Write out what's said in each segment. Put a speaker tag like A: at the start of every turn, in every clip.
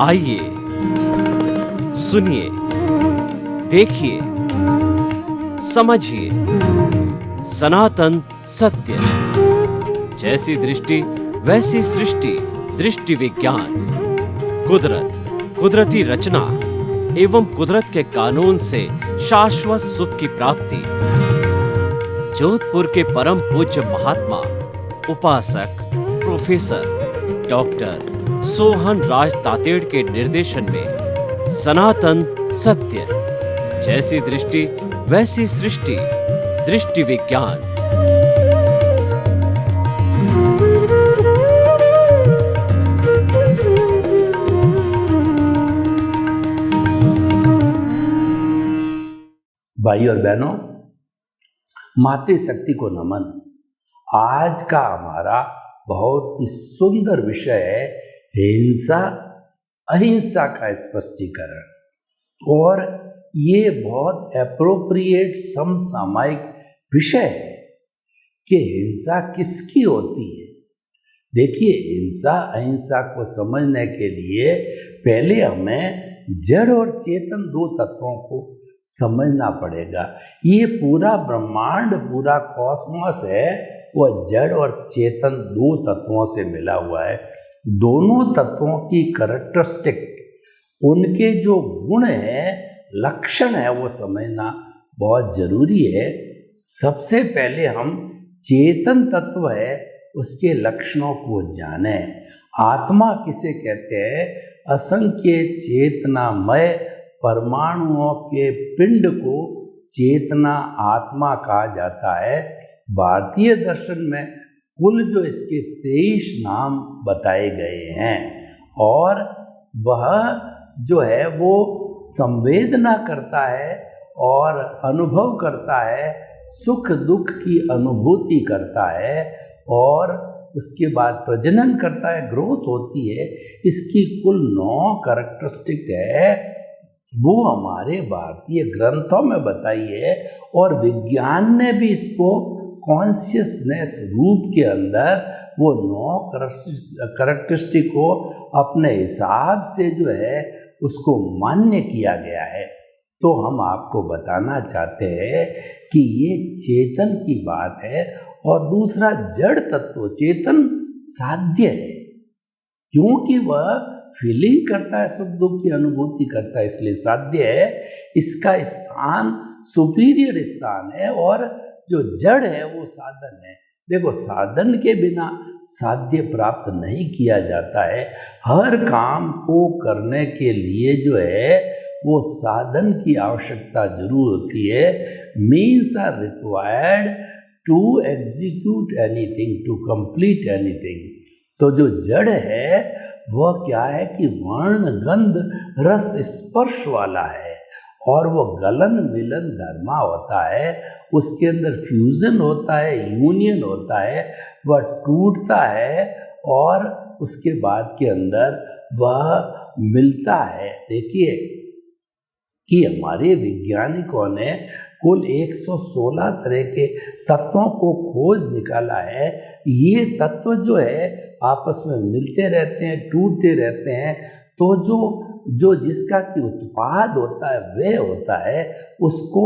A: आइए, सुनिए, देखिए, समझिए सनातन सत्य। जैसी दृष्टि वैसी सृष्टि, दृष्टि विज्ञान। कुदरत, कुदरती रचना एवं कुदरत के कानून से शाश्वत सुख की प्राप्ति। जोधपुर के परम पूज्य महात्मा उपासक प्रोफेसर डॉक्टर सोहन राज तातेड़ के निर्देशन में सनातन सत्य। जैसी दृष्टि वैसी सृष्टि, दृष्टि विज्ञान।
B: भाई और बहनों, मातृशक्ति को नमन। आज का हमारा बहुत ही सुंदर विषय है हिंसा अहिंसा का स्पष्टीकरण। और ये बहुत एप्रोप्रिएट समसामयिक विषय है कि हिंसा किसकी होती है। देखिए, हिंसा अहिंसा को समझने के लिए पहले हमें जड़ और चेतन दो तत्वों को समझना पड़ेगा। ये पूरा ब्रह्मांड, पूरा कॉस्मोस है, वह जड़ और चेतन दो तत्वों से मिला हुआ है। दोनों तत्वों की कैरेक्टरिस्टिक, उनके जो गुण हैं, लक्षण है, वो समझना बहुत जरूरी है। सबसे पहले हम चेतन तत्व है उसके लक्षणों को जाने। आत्मा किसे कहते हैं? असंख्य चेतनामय परमाणुओं के पिंड को चेतना आत्मा कहा जाता है। भारतीय दर्शन में कुल जो इसके 23 नाम बताए गए हैं, और वह जो है वो संवेदना करता है और अनुभव करता है, सुख दुख की अनुभूति करता है, और उसके बाद प्रजनन करता है, ग्रोथ होती है। इसकी कुल 9 कैरेक्टरिस्टिक है, वो हमारे भारतीय ग्रंथों में बताई है। और विज्ञान ने भी इसको कॉन्शियसनेस रूप के अंदर वो 9 कैरेक्टरिस्टिक को अपने हिसाब से जो है उसको मान्य किया गया है। तो हम आपको बताना चाहते हैं कि ये चेतन की बात है। और दूसरा जड़ तत्व, चेतन साध्य है, क्योंकि वह फीलिंग करता है, सुख दुख की अनुभूति करता है, इसलिए साध्य है। इसका स्थान सुपीरियर स्थान है, और जो जड़ है वो साधन है। देखो, साधन के बिना साध्य प्राप्त नहीं किया जाता है। हर काम को करने के लिए जो है वो साधन की आवश्यकता जरूर होती है। Means are required to execute anything, to complete anything. तो जो जड़ है वह क्या है कि वर्ण गंध रस स्पर्श वाला है, और वो गलन मिलन धर्मा होता है। उसके अंदर फ्यूजन होता है, यूनियन होता है, वह टूटता है और उसके बाद के अंदर वह मिलता है। देखिए कि हमारे वैज्ञानिकों ने कुल 116 तरह के तत्वों को खोज निकाला है। ये तत्व जो है आपस में मिलते रहते हैं, टूटते रहते हैं। तो जो जिसका कि उत्पाद होता है वह होता है, उसको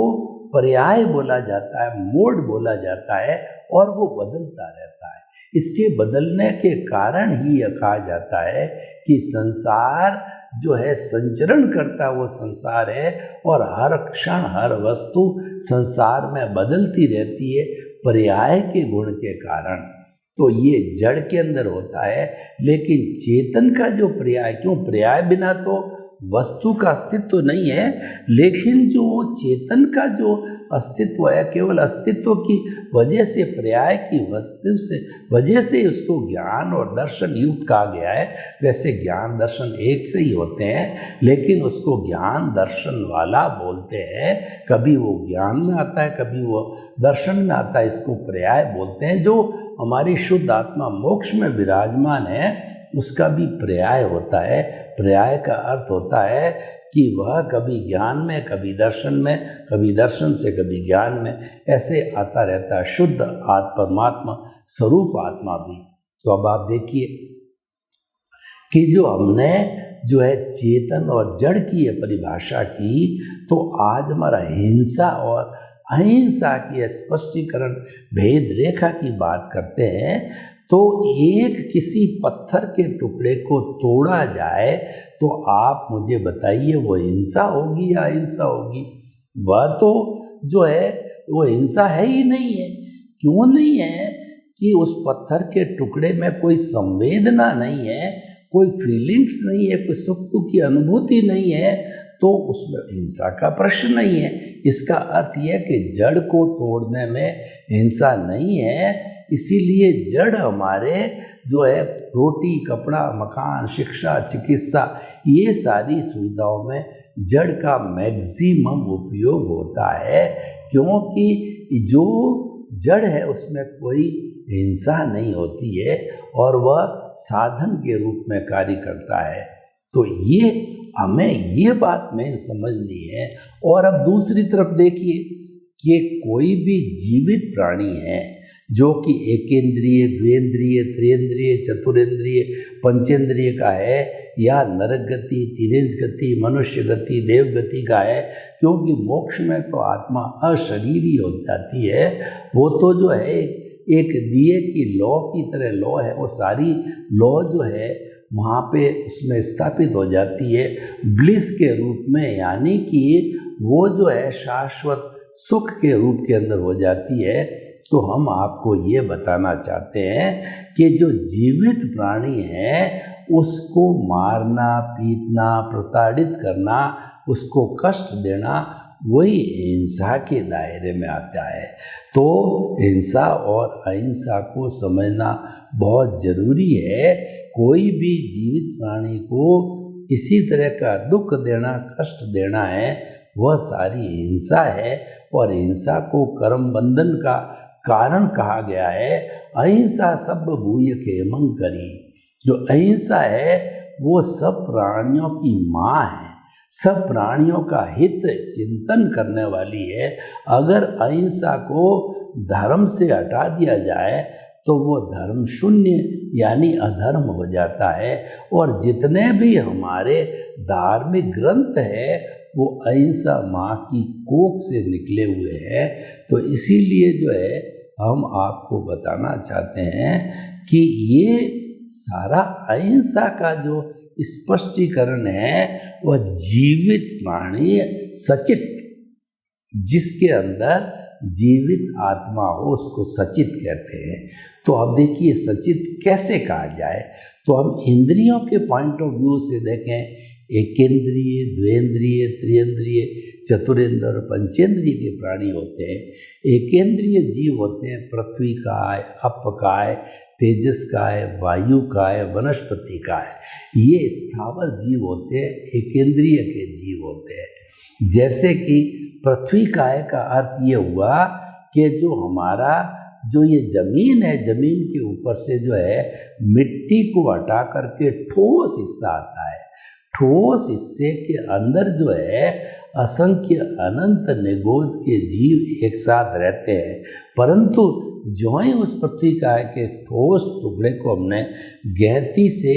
B: पर्याय बोला जाता है, मोड बोला जाता है, और वो बदलता रहता है। इसके बदलने के कारण ही यह कहा जाता है कि संसार जो है संचरण करता है, वो संसार है, और हर क्षण हर वस्तु संसार में बदलती रहती है पर्याय के गुण के कारण। तो ये जड़ के अंदर होता है। लेकिन चेतन का जो पर्याय, क्यों पर्याय बिना तो वस्तु का अस्तित्व नहीं है, लेकिन जो चेतन का जो अस्तित्व है, केवल अस्तित्व की वजह से, पर्याय की वस्तु से वजह से उसको ज्ञान और दर्शन युक्त कहा गया है। वैसे ज्ञान दर्शन एक से ही होते हैं, लेकिन उसको ज्ञान दर्शन वाला बोलते हैं। कभी वो ज्ञान में आता है, कभी वो दर्शन में आता है, इसको पर्याय बोलते हैं। जो हमारी शुद्ध आत्मा मोक्ष में विराजमान है, उसका भी पर्याय होता है। पर्याय का अर्थ होता है कि वह कभी ज्ञान में, कभी दर्शन में, कभी दर्शन से कभी ज्ञान में, ऐसे आता रहता है। शुद्ध परमात्मा स्वरूप आत्मा भी। तो अब आप देखिए कि जो हमने जो है चेतन और जड़ की ये परिभाषा की, तो आज हमारा हिंसा और अहिंसा की स्पष्टीकरण भेद रेखा की बात करते हैं। तो एक किसी पत्थर के टुकड़े को तोड़ा जाए तो आप मुझे बताइए वो हिंसा होगी या अहिंसा होगी? वह तो जो है वो हिंसा है ही नहीं है। क्यों नहीं है? कि उस पत्थर के टुकड़े में कोई संवेदना नहीं है, कोई फीलिंग्स नहीं है, कोई सुख दुख की अनुभूति नहीं है, तो उसमें हिंसा का प्रश्न नहीं है। इसका अर्थ यह कि जड़ को तोड़ने में हिंसा नहीं है। इसीलिए जड़ हमारे जो है रोटी, कपड़ा, मकान, शिक्षा, चिकित्सा, ये सारी सुविधाओं में जड़ का मैक्सिमम उपयोग होता है, क्योंकि जो जड़ है उसमें कोई हिंसा नहीं होती है और वह साधन के रूप में कार्य करता है। तो ये हमें ये बात में समझनी है। और अब दूसरी तरफ देखिए कि कोई भी जीवित प्राणी है जो कि एकेंद्रिय, द्वेंद्रिय, त्रिंद्रिय, चतुरेंद्रिय, पंचेंद्रिय का है, या नरक गति, तिरंज गति, मनुष्य गति, देव गति का है, क्योंकि मोक्ष में तो आत्मा अशरीरी हो जाती है। वो तो जो है एक दिए की लौ की तरह लौ है, वो सारी लौ जो है वहाँ पे उसमें स्थापित हो जाती है ब्लिस के रूप में, यानी कि वो जो है शाश्वत सुख के रूप के अंदर हो जाती है। तो हम आपको ये बताना चाहते हैं कि जो जीवित प्राणी है उसको मारना, पीटना, प्रताड़ित करना, उसको कष्ट देना, वही हिंसा के दायरे में आता है। तो हिंसा और अहिंसा को समझना बहुत ज़रूरी है। कोई भी जीवित प्राणी को किसी तरह का दुख देना, कष्ट देना है, वह सारी हिंसा है। और हिंसा को कर्म बंधन का कारण कहा गया है। अहिंसा सब भूय खेमं करी। जो अहिंसा है वो सब प्राणियों की माँ है, सब प्राणियों का हित चिंतन करने वाली है। अगर अहिंसा को धर्म से हटा दिया जाए तो वो धर्म शून्य यानी अधर्म हो जाता है। और जितने भी हमारे धार्मिक ग्रंथ है वो अहिंसा माँ की कोख से निकले हुए हैं। तो इसीलिए जो है हम आपको बताना चाहते हैं कि ये सारा अहिंसा का जो स्पष्टीकरण है वह जीवित प्राणी सचित, जिसके अंदर जीवित आत्मा हो उसको सचित कहते हैं। तो अब देखिए सचित कैसे कहा जाए, तो हम इंद्रियों के पॉइंट ऑफ व्यू से देखें, एकेंद्रिय, द्वेंद्रिय, त्रिंद्रिय, चतुरेंद्र और पंचेंद्रिय के प्राणी होते हैं। एकेंद्रिय जीव होते हैं पृथ्वी काय, अप काय, तेजस काय, वायु काय, वनस्पति काय। ये स्थावर जीव होते हैं, एकेंद्रिय के जीव होते हैं। जैसे कि पृथ्वी काय का अर्थ ये हुआ कि जो हमारा जो ये जमीन है, जमीन के ऊपर से जो है मिट्टी को हटा करके ठोस हिस्सा आता है। ठोस हिस्से के अंदर जो है असंख्य अनंत निगोद के जीव एक साथ रहते हैं। परंतु जो ही उस पृथ्वी काय के ठोस टुकड़े को हमने गहती से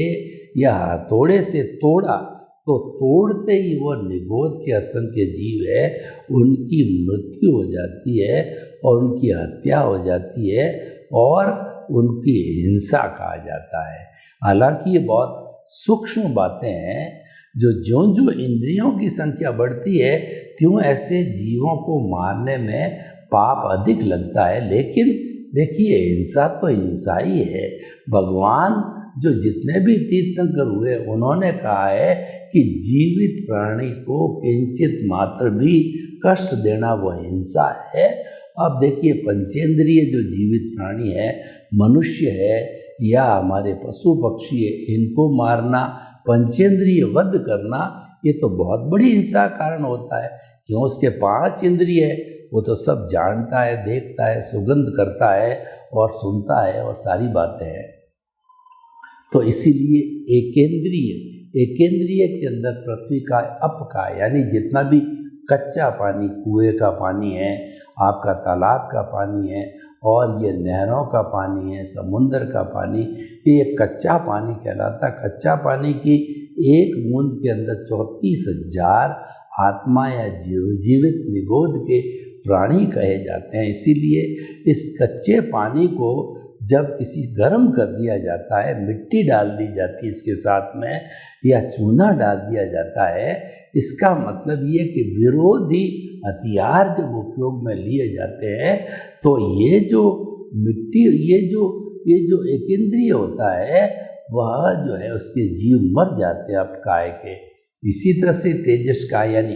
B: या हथौड़े से तोड़ा, तो तोड़ते ही वो निगोद के असंख्य जीव है उनकी मृत्यु हो जाती है और उनकी हत्या हो जाती है और उनकी हिंसा कहा जाता है। हालांकि ये बहुत सूक्ष्म बातें हैं। जो ज्यों इंद्रियों की संख्या बढ़ती है त्यों ऐसे जीवों को मारने में पाप अधिक लगता है। लेकिन देखिए हिंसा तो हिंसा ही है। भगवान जो जितने भी तीर्थंकर हुए उन्होंने कहा है कि जीवित प्राणी को किंचित मात्र भी कष्ट देना वो हिंसा है। अब देखिए पंचेंद्रिय जो जीवित प्राणी है, मनुष्य है या हमारे पशु पक्षी है, इनको मारना, पंचेंद्रिय वध करना, ये तो बहुत बड़ी हिंसा का कारण होता है। क्यों? उसके 5 इंद्रिय है, वो तो सब जानता है, देखता है, सुगंध करता है और सुनता है और सारी बातें हैं। तो इसीलिए एकेंद्रिय के अंदर पृथ्वी का अप का यानी जितना भी कच्चा पानी, कुएं का पानी है, आपका तालाब का पानी है और ये नहरों का पानी है, समुंदर का पानी, ये कच्चा पानी कहलाता है। कच्चा पानी की एक बूंद के अंदर 34,000 आत्मा या जीवित निगोद के प्राणी कहे जाते हैं। इसीलिए इस कच्चे पानी को जब किसी गर्म कर दिया जाता है, मिट्टी डाल दी जाती है इसके साथ में, या चूना डाल दिया जाता है, इसका मतलब ये कि विरोधी हथियार जब उपयोग में लिए जाते हैं तो ये जो मिट्टी, ये जो एक इंद्रिय होता है वह जो है उसके जीव मर जाते हैं अपकाय के। इसी तरह से तेजस का यानी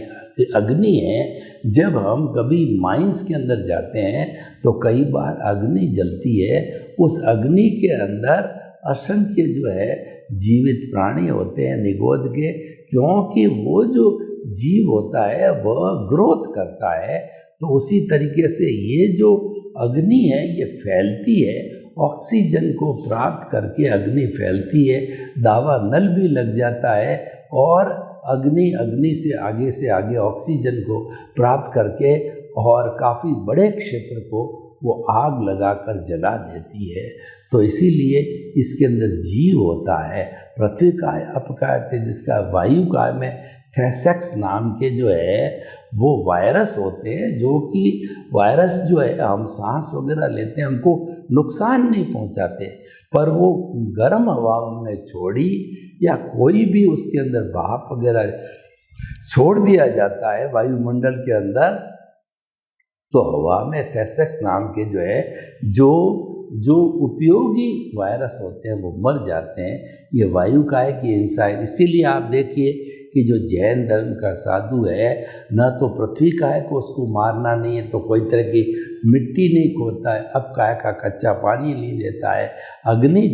B: अग्नि है, जब हम कभी माइंस के अंदर जाते हैं तो कई बार अग्नि जलती है, उस अग्नि के अंदर असंख्य जो है जीवित प्राणी होते हैं निगोद के, क्योंकि वो जो जीव होता है वह ग्रोथ करता है। तो उसी तरीके से ये जो अग्नि है ये फैलती है, ऑक्सीजन को प्राप्त करके अग्नि फैलती है, दावा नल भी लग जाता है और अग्नि से आगे ऑक्सीजन को प्राप्त करके और काफ़ी बड़े क्षेत्र को वो आग लगाकर जला देती है। तो इसीलिए इसके अंदर जीव होता है। पृथ्वी काय, अपकाय, तेजस का, वायु काय में थैसेक्स नाम के जो है वो वायरस होते हैं, जो कि वायरस जो है हम सांस वगैरह लेते हैं, हमको नुकसान नहीं पहुंचाते, पर वो गर्म हवा में छोड़ी या कोई भी उसके अंदर भाप वगैरह छोड़ दिया जाता है वायुमंडल के अंदर, तो हवा में थैसेक्स नाम के जो है जो उपयोगी वायरस होते हैं वो मर जाते हैं। ये वायु काय की हिंसा है। इसीलिए आप देखिए कि जो जैन धर्म का साधु है, न तो पृथ्वी काय को उसको मारना नहीं है, तो कोई तरह की मिट्टी नहीं खोदता है, अब काय का कच्चा पानी नहीं लेता है, अग्नि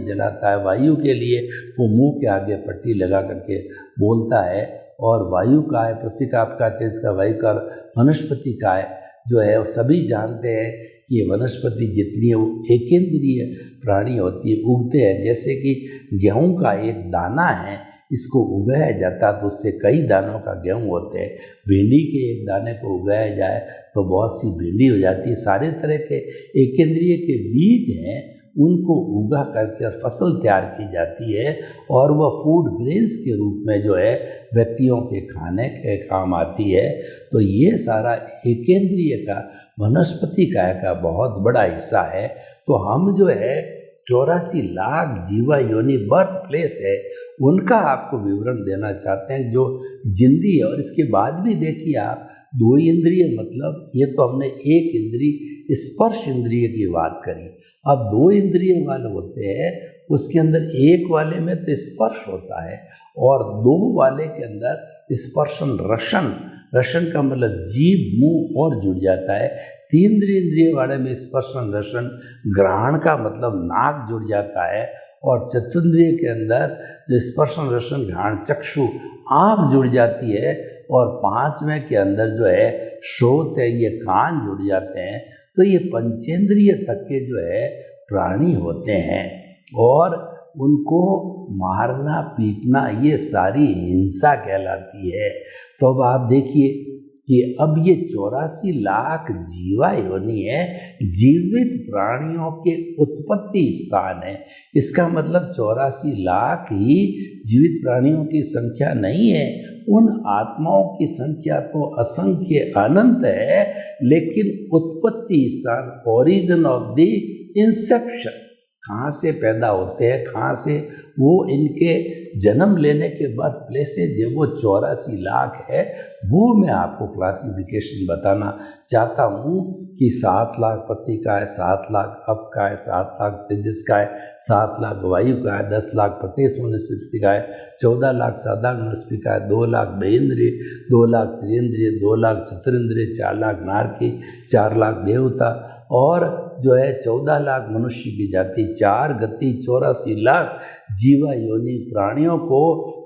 B: जलाता है वायु के लिए, वो मुंह के आगे पट्टी लगा करके बोलता है। और वायु काय, पृथ्वी का, आपका, तेज का, वायु का, वनस्पति काय जो है वो सभी जानते हैं कि ये वनस्पति जितनी है वो एकेंद्रीय प्राणी होती है, उगते हैं। जैसे कि गेहूं का एक दाना है, इसको उगाया जाता तो उससे कई दानों का गेहूं होते हैं। भिंडी के एक दाने को उगाया जाए तो बहुत सी भिंडी हो जाती है। सारे तरह के एकेंद्रीय के बीज हैं, उनको उगा करके फसल तैयार की जाती है और वह फूड ग्रेन्स के रूप में जो है व्यक्तियों के खाने के काम आती है। तो ये सारा एकेंद्रीय का, वनस्पति काय का बहुत बड़ा हिस्सा है। तो हम जो है 84 लाख जीवा योनि बर्थ प्लेस है, उनका आपको विवरण देना चाहते हैं जो जिंदी है। और इसके बाद भी देखिए आप, 2 इंद्रिय मतलब ये तो हमने एक इंद्रिय स्पर्श इंद्रिय की बात करी, अब 2 इंद्रिय वाले होते हैं, उसके अंदर एक वाले में तो स्पर्श होता है और 2 वाले के अंदर स्पर्शन रसन, रसन का मतलब जीभ मुंह और जुड़ जाता है। 3 इंद्रिय वाले में स्पर्शन रसन, ग्रहण का मतलब नाक जुड़ जाता है और चतुर्ंद्रिय के अंदर जो स्पर्शन रसन घ्राण चक्षु आँख जुड़ जाती है और 5वें के अंदर जो है श्रोत है, ये कान जुड़ जाते हैं। तो ये पंचेंद्रिय तक के जो है प्राणी होते हैं और उनको मारना पीटना ये सारी हिंसा कहलाती है। तो अब आप देखिए कि अब ये 84 लाख जीवा योनि है, जीवित प्राणियों के उत्पत्ति स्थान है। इसका मतलब 84 लाख ही जीवित प्राणियों की संख्या नहीं है, उन आत्माओं की संख्या तो असंख्य अनंत है, लेकिन उत्पत्ति स्थान, ओरिजिन ऑफ द इंसेप्शन, कहाँ से पैदा होते हैं, कहाँ से वो इनके जन्म लेने के बर्थ प्लेसेज जो वो 84 लाख है, वो मैं आपको क्लासिफिकेशन बताना चाहता हूँ कि 7 लाख पृथ्वी का है, 7 लाख अप का है, 7 लाख तेजस का है, 7 लाख वायु का है, 10 लाख प्रत्यक्ष वनस्पति का है, 14 लाख साधारण वनस्पति का है, 2 लाख बहेंद्रिय, 2 लाख त्रिंद्रिय, 2 लाख चतुरिंद्रिय, 4 लाख नारकी, 4 लाख देवता और जो है 14 लाख मनुष्य की जाति, 4 गति 84 लाख जीवा योनि प्राणियों को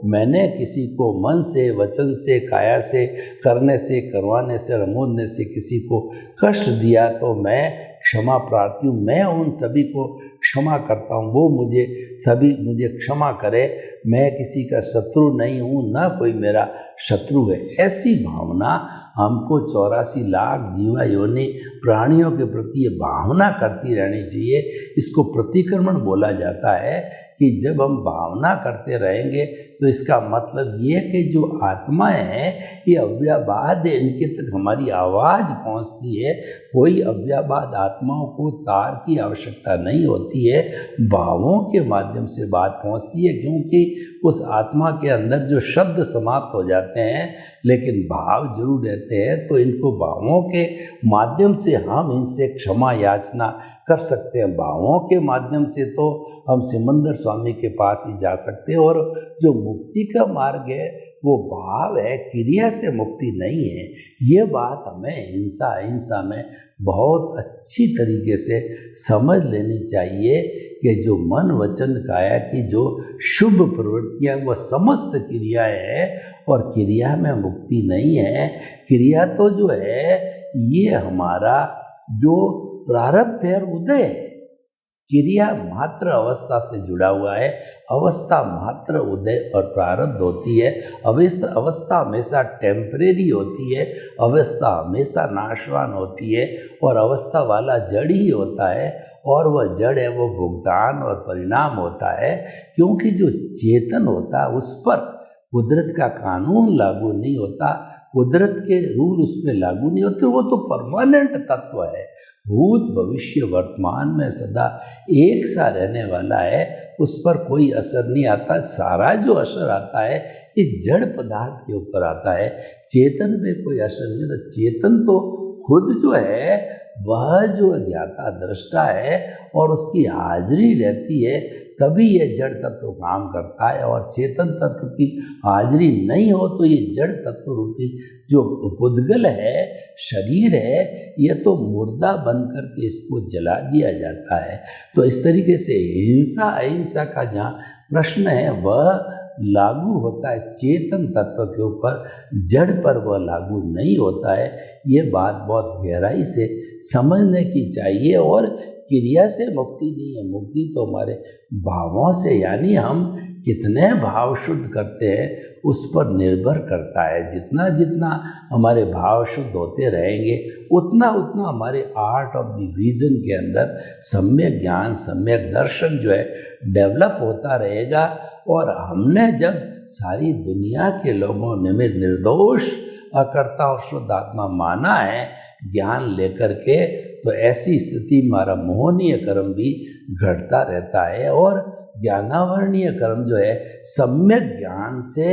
B: मैंने किसी को मन से, वचन से, काया से, करने से, करवाने से, रमोदने से किसी को कष्ट दिया तो मैं क्षमा प्रार्थी हूँ, मैं उन सभी को क्षमा करता हूँ, वो मुझे क्षमा करे, मैं किसी का शत्रु नहीं हूँ, ना कोई मेरा शत्रु है। ऐसी भावना हमको 84 लाख जीवा योनि प्राणियों के प्रति ये भावना करती रहनी चाहिए। इसको प्रतिक्रमण बोला जाता है कि जब हम भावना करते रहेंगे तो इसका मतलब ये कि जो आत्माएं हैं ये अव्ययवाद है, इनके तक हमारी आवाज़ पहुंचती है। कोई अव्ययवाद आत्माओं को तार की आवश्यकता नहीं होती है, भावों के माध्यम से बात पहुंचती है, क्योंकि उस आत्मा के अंदर जो शब्द समाप्त हो जाते हैं लेकिन भाव जरूर रहते हैं। तो इनको भावों के माध्यम से हम इनसे क्षमा याचना कर सकते हैं। भावों के माध्यम से तो हम सिमंदर स्वामी के पास ही जा सकते हैं। और जो मुक्ति का मार्ग है वो भाव है, क्रिया से मुक्ति नहीं है। ये बात हमें अहिंसा में बहुत अच्छी तरीके से समझ लेनी चाहिए कि जो मन वचन काया की जो शुभ प्रवृत्तियाँ वह समस्त क्रियाएं हैं और क्रिया में मुक्ति नहीं है। क्रिया तो जो है ये हमारा जो प्रारब्ध है उदय है। क्रिया मात्र अवस्था से जुड़ा हुआ है, अवस्था मात्र उदय और प्रारब्ध होती है। अवस्था हमेशा टेम्परेरी होती है, अवस्था हमेशा नाशवान होती है और अवस्था वाला जड़ ही होता है। और वह जड़ है वो भुगतान और परिणाम होता है, क्योंकि जो चेतन होता है उस पर कुदरत का कानून लागू नहीं होता, कुदरत के रूल उस पर लागू नहीं होते। वो तो परमानेंट तत्व है, भूत भविष्य वर्तमान में सदा एक सा रहने वाला है, उस पर कोई असर नहीं आता। सारा जो असर आता है इस जड़ पदार्थ के ऊपर आता है, चेतन पे कोई असर नहीं होता। चेतन तो खुद जो है वह जो ज्ञाता दृष्टा है और उसकी हाजिरी रहती है, तभी ये जड़ तत्व काम करता है। और चेतन तत्व की हाजिरी नहीं हो तो ये जड़ तत्व रूपी जो पुद्गल है, शरीर है, ये तो मुर्दा बन कर के इसको जला दिया जाता है। तो इस तरीके से हिंसा अहिंसा का जहाँ प्रश्न है वह लागू होता है चेतन तत्व के ऊपर, जड़ पर वह लागू नहीं होता है। ये बात बहुत गहराई से समझने की चाहिए। और क्रिया से मुक्ति नहीं है, मुक्ति तो हमारे भावों से, यानी हम कितने भाव शुद्ध करते हैं उस पर निर्भर करता है। जितना जितना हमारे भाव शुद्ध होते रहेंगे उतना उतना हमारे आर्ट ऑफ द विजन के अंदर सम्यक ज्ञान सम्यक दर्शन जो है डेवलप होता रहेगा। और हमने जब सारी दुनिया के लोगों ने निर्दोष अकर्ता और शुद्ध आत्मा माना है ज्ञान लेकर के, तो ऐसी स्थिति हमारा मोहनीय कर्म भी घटता रहता है। और ज्ञानावर्णीय कर्म जो है सम्यक ज्ञान से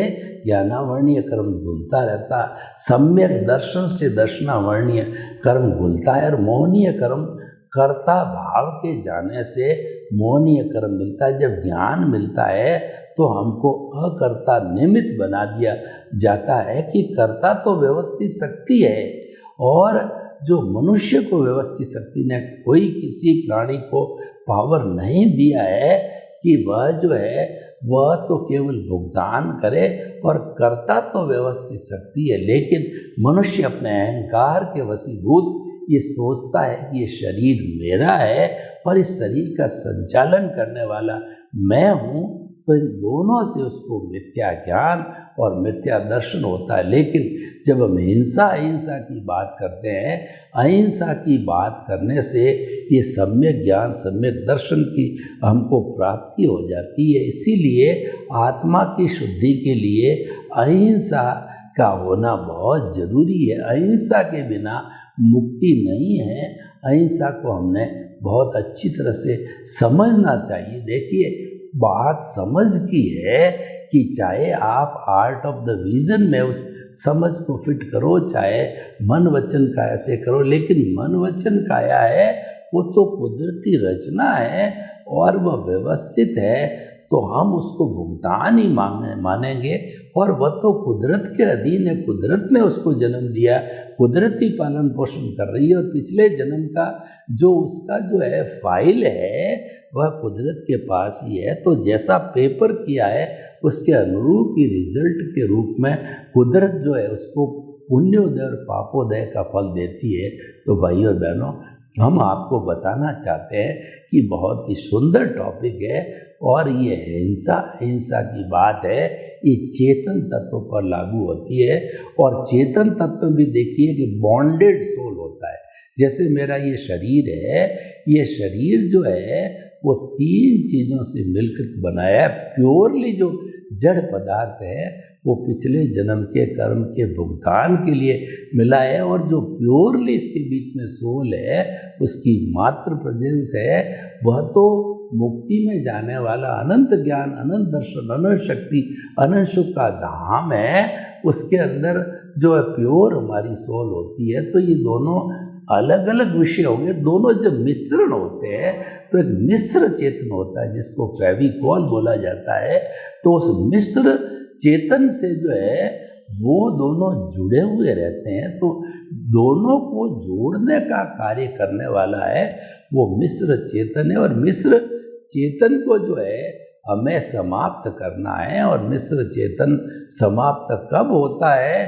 B: ज्ञानावर्णीय कर्म धुलता रहता, सम्यक दर्शन से दर्शनावर्णीय कर्म घुलता है। और मोहनीय कर्म कर्ता भाव के जाने से मोहनीय कर्म मिलता है। जब ज्ञान मिलता है तो हमको अकर्ता निमित्त बना दिया जाता है कि कर्ता तो व्यवस्थित शक्ति है, और जो मनुष्य को व्यवस्थित शक्ति ने कोई किसी प्राणी को पावर नहीं दिया है कि वह जो है वह तो केवल भुगतान करे, और कर्ता तो व्यवस्थित शक्ति है। लेकिन मनुष्य अपने अहंकार के वशीभूत ये सोचता है कि ये शरीर मेरा है और इस शरीर का संचालन करने वाला मैं हूँ। तो इन दोनों से उसको मिथ्या ज्ञान और मिथ्या दर्शन होता है। लेकिन जब हम हिंसा अहिंसा की बात करते हैं, अहिंसा की बात करने से ये सम्यक ज्ञान सम्यक दर्शन की हमको प्राप्ति हो जाती है। इसीलिए आत्मा की शुद्धि के लिए अहिंसा का होना बहुत ज़रूरी है। अहिंसा के बिना मुक्ति नहीं है। अहिंसा को हमने बहुत अच्छी तरह से समझना चाहिए। देखिए बात समझ की है कि चाहे आप आर्ट ऑफ द विजन में उस समझ को फिट करो, चाहे मन वचन काया से करो, लेकिन मन वचन काया है वो तो कुदरती रचना है और वह व्यवस्थित है, तो हम उसको भुगतान ही मानेंगे। और वह तो कुदरत के अधीन है, कुदरत ने उसको जन्म दिया, कुदरत ही पालन पोषण कर रही है। और पिछले जन्म का जो उसका जो है फाइल है वह कुदरत के पास ही है। तो जैसा पेपर किया है उसके अनुरूप ही रिजल्ट के रूप में कुदरत जो है उसको पुण्योदय और पापोदय का फल देती है। तो भाई और बहनों, हम आपको बताना चाहते हैं कि बहुत ही सुंदर टॉपिक है और ये हिंसा की बात है, ये चेतन तत्व पर लागू होती है। और चेतन तत्व भी देखिए कि बॉन्डेड सोल होता है। जैसे मेरा ये शरीर है, ये शरीर जो है वो तीन चीज़ों से मिलकर बनाया है। प्योरली जो जड़ पदार्थ है वो पिछले जन्म के कर्म के भुगतान के लिए मिला है, और जो प्योरली इसके बीच में सोल है, उसकी मात्र प्रेजेंस है, वह तो मुक्ति में जाने वाला अनंत ज्ञान, अनंत दर्शन, अनंत शक्ति, अनंत सुख का धाम है। उसके अंदर जो है प्योर हमारी सोल होती है। तो ये दोनों अलग अलग विषय हो गए। दोनों जब मिश्रण होते हैं तो एक मिश्र चेतन होता है, जिसको फेविकॉल बोला जाता है। तो उस मिश्र चेतन से जो है वो दोनों जुड़े हुए रहते हैं। तो दोनों को जोड़ने का कार्य करने वाला है वो मिश्र चेतन है। और मिश्र चेतन को जो है हमें समाप्त करना है। और मिश्र चेतन समाप्त कब होता है?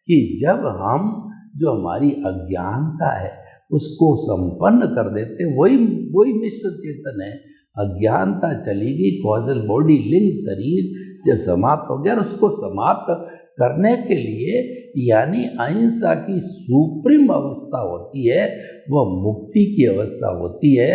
B: कि जब हम जो हमारी अज्ञानता है उसको संपन्न कर देते, वही मिश्र चेतन है। अज्ञानता चली गई, कॉजल बॉडी, लिंग शरीर जब समाप्त हो गया, और उसको समाप्त करने के लिए यानी अहिंसा की सुप्रीम अवस्था होती है, वह मुक्ति की अवस्था होती है।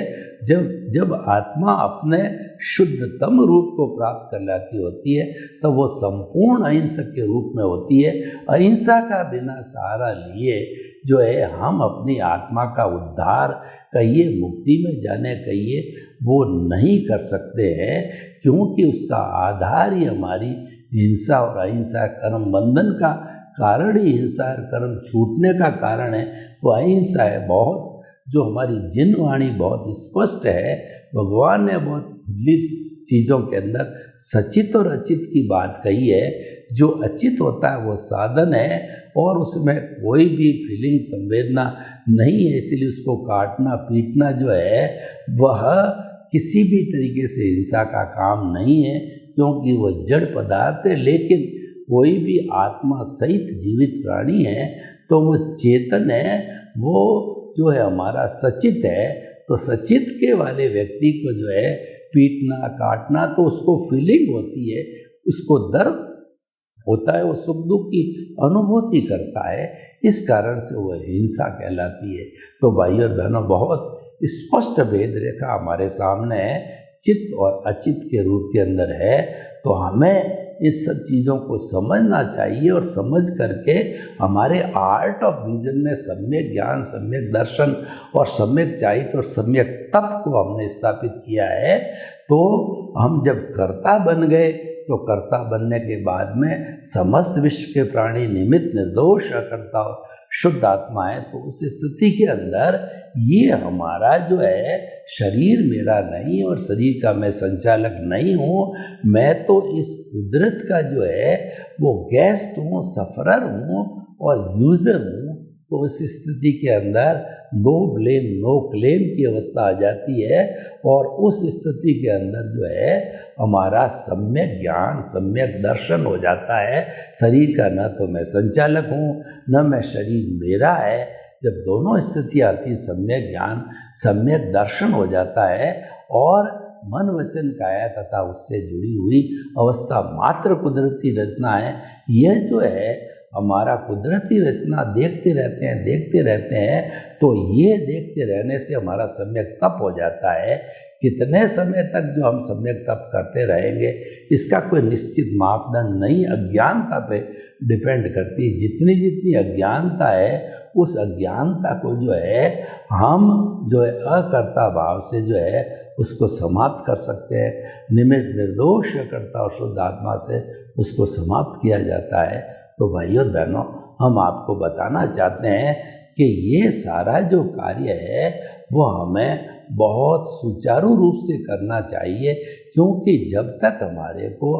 B: जब आत्मा अपने शुद्धतम रूप को प्राप्त कर लाती होती है तब वो संपूर्ण अहिंसक के रूप में होती है। अहिंसा का बिना सहारा लिए जो है हम अपनी आत्मा का उद्धार कहिए, मुक्ति में जाने कहिए, वो नहीं कर सकते हैं, क्योंकि उसका आधार ही हमारी हिंसा और अहिंसा, कर्म बंधन का कारण ही हिंसा और कर्म छूटने का कारण है वो अहिंसा है। बहुत जो हमारी जिन वाणी बहुत स्पष्ट है, भगवान ने बहुत चीज़ों के अंदर सचित और अचित की बात कही है। जो अचित होता है वो साधन है और उसमें कोई भी फीलिंग, संवेदना नहीं है, इसलिए उसको काटना पीटना जो है वह किसी भी तरीके से हिंसा का काम नहीं है, क्योंकि वह जड़ पदार्थ है। लेकिन कोई भी आत्मा सहित जीवित प्राणी है तो वो चेतन है, वो जो है हमारा सचित है। तो सचित के वाले व्यक्ति को जो है पीटना काटना तो उसको फीलिंग होती है, उसको दर्द होता है, वो सुख दुख की अनुभूति करता है, इस कारण से वह हिंसा कहलाती है। तो भाई और बहनों, बहुत स्पष्ट भेद रेखा हमारे सामने है, चित्त और अचित्त के रूप के अंदर है। तो हमें इस सब चीज़ों को समझना चाहिए और समझ करके हमारे आर्ट ऑफ विजन में सम्यक ज्ञान, सम्यक दर्शन और सम्यक चाहित और सम्यक तप को हमने स्थापित किया है। तो हम जब कर्ता बन गए तो कर्ता बनने के बाद में समस्त विश्व के प्राणी निमित्त निर्दोष अकर्ता और शुद्ध आत्मा है। तो उस स्थिति के अंदर ये हमारा जो है शरीर मेरा नहीं और शरीर का मैं संचालक नहीं हूँ, मैं तो इस कुदरत का जो है वो गेस्ट हूँ, सफरर हूँ और यूज़र हूँ। तो उस स्थिति के अंदर नो ब्लेम नो क्लेम की अवस्था आ जाती है और उस स्थिति के अंदर जो है हमारा सम्यक ज्ञान, सम्यक दर्शन हो जाता है। शरीर का न तो मैं संचालक हूँ न मैं शरीर मेरा है। जब दोनों स्थितियाँ आती, सम्यक ज्ञान, सम्यक दर्शन हो जाता है और मन वचन काया तथा उससे जुड़ी हुई अवस्था मात्र कुदरती रचना है। यह जो है हमारा कुदरती रचना देखते रहते हैं तो ये देखते रहने से हमारा सम्यक तप हो जाता है। कितने समय तक जो हम सम्यक तप करते रहेंगे इसका कोई निश्चित मापदंड नहीं, अज्ञानता पे डिपेंड करती है। जितनी अज्ञानता है उस अज्ञानता को जो है हम जो है अकर्ता भाव से जो है उसको समाप्त कर सकते हैं। निमित्त निर्दोष कर्ता और शुद्ध आत्मा से उसको समाप्त किया जाता है। तो भाइयों और बहनों, हम आपको बताना चाहते हैं कि ये सारा जो कार्य है वो हमें बहुत सुचारू रूप से करना चाहिए, क्योंकि जब तक हमारे को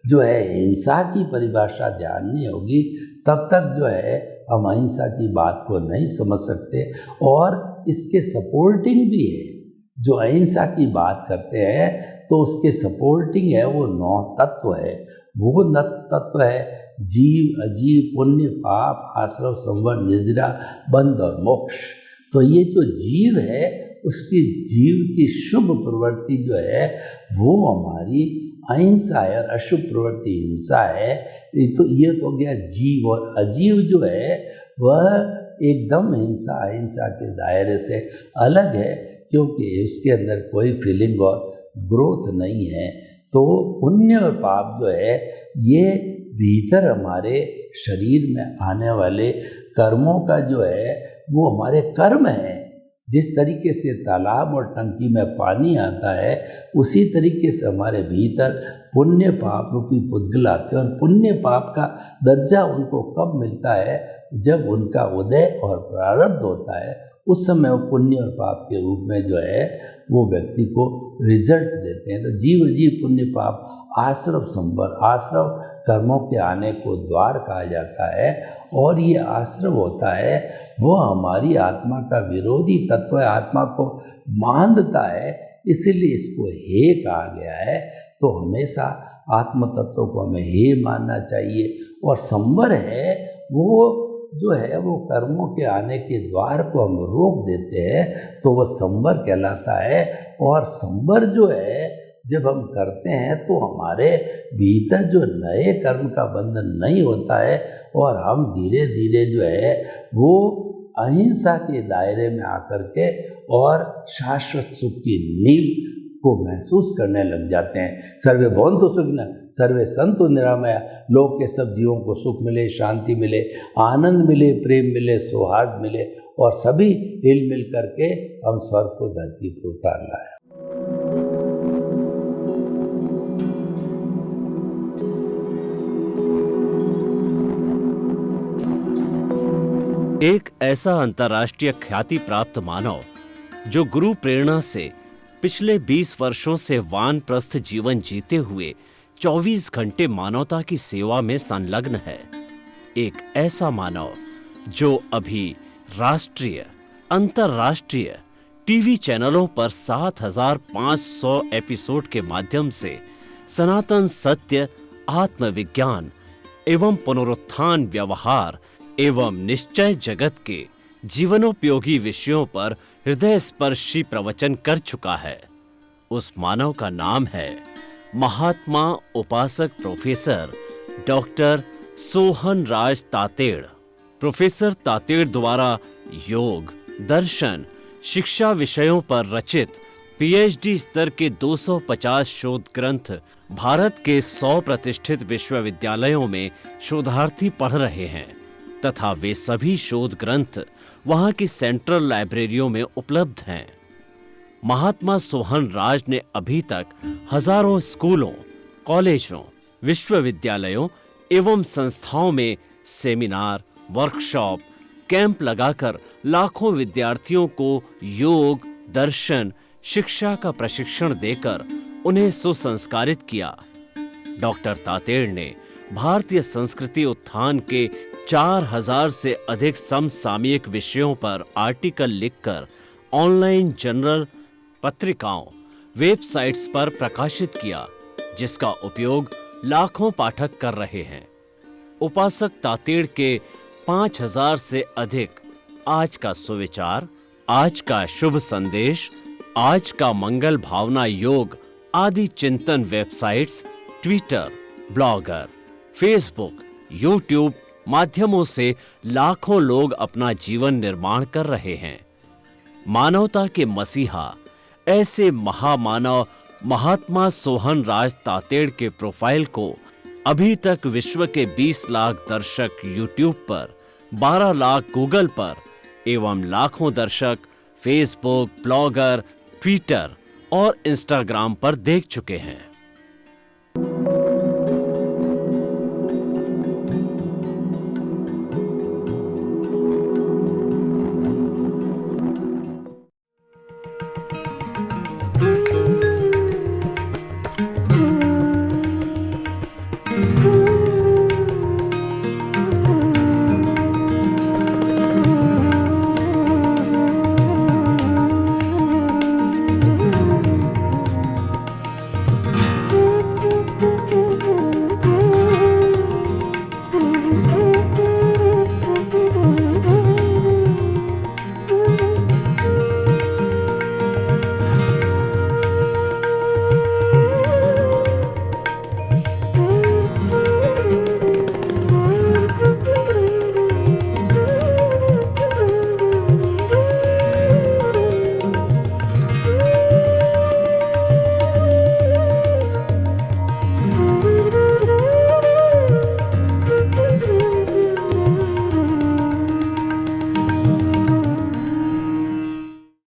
B: जो है हिंसा की परिभाषा ध्यान नहीं होगी तब तक जो है हम अहिंसा की बात को नहीं समझ सकते। और इसके सपोर्टिंग भी है, जो अहिंसा की बात करते हैं तो उसके सपोर्टिंग है वो 9 तत्व है। वो 9 तत्व है जीव, अजीव, पुण्य, पाप, आश्रव, संवर, निर्जरा, बंध और मोक्ष। तो ये जो जीव है उसकी जीव की शुभ प्रवृत्ति जो है वो हमारी अहिंसा है और अशुभ प्रवृत्ति हिंसा है। ये तो गया जीव। और अजीव जो है वह एकदम हिंसा अहिंसा के दायरे से अलग है, क्योंकि उसके अंदर कोई फीलिंग और ग्रोथ नहीं है। तो पुण्य और पाप जो है ये भीतर हमारे शरीर में आने वाले कर्मों का जो है वो हमारे कर्म है। जिस तरीके से तालाब और टंकी में पानी आता है उसी तरीके से हमारे भीतर पुण्य पाप रूपी पुद्गल आते हैं। और पुण्य पाप का दर्जा उनको कब मिलता है? जब उनका उदय और प्रारब्ध होता है, उस समय वो पुण्य और पाप के रूप में जो है वो व्यक्ति को रिजल्ट देते हैं। तो जीव जीव पुण्य पाप आश्रव संवर, आश्रव कर्मों के आने को द्वार कहा जाता है। और ये आश्रव होता है वो हमारी आत्मा का विरोधी तत्व है, आत्मा को बांधता है, इसीलिए इसको हे कहा गया है। तो हमेशा आत्म तत्व को हमें हे मानना चाहिए। और संवर है वो जो है वो कर्मों के आने के द्वार को हम रोक देते हैं, तो वह संवर कहलाता है। और संवर जो है जब हम करते हैं तो हमारे भीतर जो नए कर्म का बंधन नहीं होता है और हम धीरे धीरे जो है वो अहिंसा के दायरे में आकर के और शाश्वत सुख की नींव को महसूस करने लग जाते हैं। सर्वे भवन्तु सुखिनः, सर्वे सन्तु निरामया। लोक के सब जीवों को सुख मिले, शांति मिले, आनंद मिले, प्रेम मिले, सौहार्द मिले और सभी हिल मिल करके हम स्वर्ग को धरती पर उतार लाए।
A: एक ऐसा अंतर्राष्ट्रीय ख्याति प्राप्त मानव जो गुरु प्रेरणा से पिछले 20 वर्षों से वानप्रस्थ जीवन जीते हुए 24 घंटे मानवता की सेवा में संलग्न है। एक ऐसा मानव जो अभी राष्ट्रीय, अंतर्राष्ट्रीय टीवी चैनलों पर 7,500 एपिसोड के माध्यम से सनातन सत्य, आत्मविज्ञान एवं पुनरुत्थान व्यवहार एवं निश्चय जगत के जीवनोपयोगी विषयों पर हृदय स्पर्शी प्रवचन कर चुका है। उस मानव का नाम है महात्मा उपासक प्रोफेसर डॉक्टर सोहन राज तातेड़। प्रोफेसर तातेड़ द्वारा योग, दर्शन, शिक्षा विषयों पर रचित पीएचडी स्तर के 250 शोध ग्रंथ भारत के 100 प्रतिष्ठित विश्वविद्यालयों में शोधार्थी पढ़ रहे हैं तथा वे सभी शोध ग्रंथ वहां की सेंट्रल लाइब्रेरियों में उपलब्ध हैं। महात्मा सोहन राज ने अभी तक हजारों स्कूलों, कॉलेजों, विश्वविद्यालयों एवं संस्थाओं में सेमिनार, वर्कशॉप, कैंप लगाकर लाखों विद्यार्थियों को योग, दर्शन, शिक्षा का प्रशिक्षण देकर उन्हें सुसंस्कारित किया। डॉक्टर तातेड़ ने भारतीय संस्कृति उत्थान के 4000 से अधिक समसामयिक विषयों पर आर्टिकल लिखकर ऑनलाइन जर्नल, पत्रिकाओं, वेबसाइट्स पर प्रकाशित किया, जिसका उपयोग लाखों पाठक कर रहे हैं। उपासक तातेड़ के 5000 से अधिक आज का सुविचार, आज का शुभ संदेश, आज का मंगल भावना योग आदि चिंतन websites, Twitter, blogger, Facebook, YouTube माध्यमों से लाखों लोग अपना जीवन निर्माण कर रहे हैं। मानवता के मसीहा ऐसे महामानव महात्मा सोहन राज तातेड़ के प्रोफाइल को अभी तक विश्व के 20 लाख दर्शक यूट्यूब पर, 12 लाख गूगल पर एवं लाखों दर्शक फेसबुक, ब्लॉगर, ट्विटर और इंस्टाग्राम पर देख चुके हैं।